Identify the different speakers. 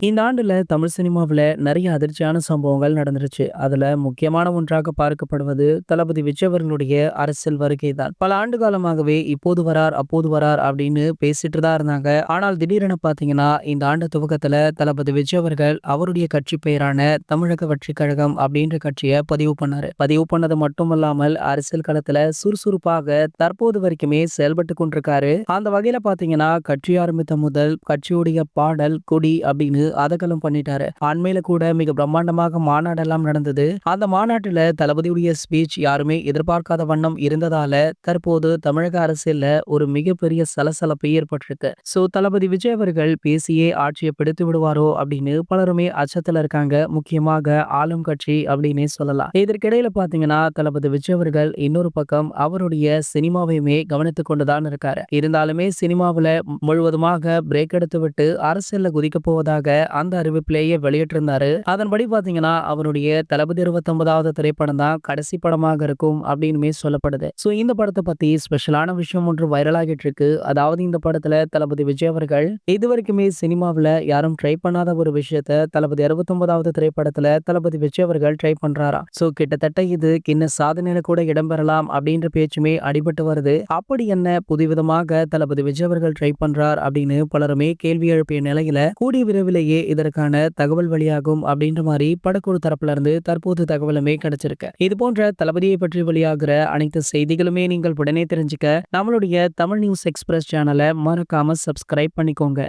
Speaker 1: இந்த ஆண்டுல தமிழ் சினிமாவுல நிறைய அதிர்ச்சியான சம்பவங்கள் நடந்துருச்சு. அதுல முக்கியமான ஒன்றாக பார்க்கப்படுவது தளபதி விஜய் அவர்களுடைய அரசியல் வருகை தான். பல ஆண்டு காலமாகவே இப்போது வரார், அப்போது வரார் அப்படின்னு பேசிட்டு தான் இருந்தாங்க. ஆனால் திடீரென பாத்தீங்கன்னா இந்த ஆண்டு துவக்கத்துல தளபதி விஜய் அவர்கள் அவருடைய கட்சி பெயரான தமிழக வெற்றிக் கழகம் அப்படின்ற கட்சியை பதிவு பண்ணாரு. பதிவு பண்ணது மட்டுமல்லாமல் அரசியல் களத்துல சுறுசுறுப்பாக தற்போது வரைக்குமே செயல்பட்டு கொண்டிருக்காரு. அந்த வகையில பாத்தீங்கன்னா கட்சி ஆரம்பித்த முதல் கட்சியுடைய பாடல் கொடி அப்படின்னு அதகலம் பண்ணிட்டாரு. அண்மையில கூட மிக பிரம்மாண்டமாக மாநாடெல்லாம் நடந்தது. அந்த மாநாட்டுல தளபதியுடைய ஸ்பீச் யாருமே எதிர்பார்க்காத வண்ணம் இருந்ததால தற்போது தமிழக அரசியல்ல ஒரு மிகப்பெரிய சலசலப்பு ஏற்பட்டிருக்கு. சோ தளபதி விஜய் அவர்கள் பேசியே ஆட்சியை பிடித்து விடுவாரோ அப்படின்னு பலருமே அச்சத்துல இருக்காங்க. முக்கியமாக ஆளும் கட்சி அப்படின்னே சொல்லலாம். இதற்கிடையில பாத்தீங்கன்னா தளபதி விஜய் அவர்கள் இன்னொரு பக்கம் அவருடைய சினிமாவையுமே கவனித்துக் கொண்டுதான் இருக்காரு. இருந்தாலுமே சினிமாவுல முழுவதுமாக பிரேக் எடுத்து விட்டு அரசியல்ல குதிக்க போவதாக அந்த அறிவிப்பிலேயே வெளியிட்டிருந்தாரு. அதன்படி பாத்தீங்கன்னா அவருடைய தளபதி 29வது திரைப்படம் தான் கடைசி படமாக இருக்கும் அப்படின்னு சொல்லப்படுது. சோ இந்த படத்தை பத்தி ஸ்பெஷலான விஷயம் ஒன்று வைரல் ஆகிட்டு இருக்கு. அதாவது இந்த படத்துல தளபதி விஜய் அவர்கள் இதுவரைக்குமே சினிமாவுல யாரும் ட்ரை பண்ணாத ஒரு விஷயத்த தளபதி 69வது திரைப்படத்துல தளபதி விஜய் அவர்கள் ட்ரை பண்றாராம். சோ கிட்டத்தட்ட இது கின்ன சாதனையில கூட இடம்பெறலாம் அப்படின்ற பேச்சுமே அடிபட்டு வருது. அப்படி என்ன புதுவிதமாக தளபதி விஜய் அவர்கள் ட்ரை பண்றார் அப்படின்னு பலருமே கேள்வி எழுப்பிய நிலையில கூடிய விரைவிலேயே இதற்கான தகவல் வெளியாகும் அப்படின்ற மாதிரி படக்குழு தரப்புல இருந்து தற்போது தகவலுமே கிடைச்சிருக்கு. இது போன்ற தளபதியை பற்றி வெளியாகிற அனைத்து செய்திகளுமே நீங்கள் உடனே தெரிஞ்சுக்க நம்மளுடைய தமிழ் நியூஸ் எக்ஸ்பிரஸ் சேனலை மறக்காம சப்ஸ்கிரைப் பண்ணிக்கோங்க.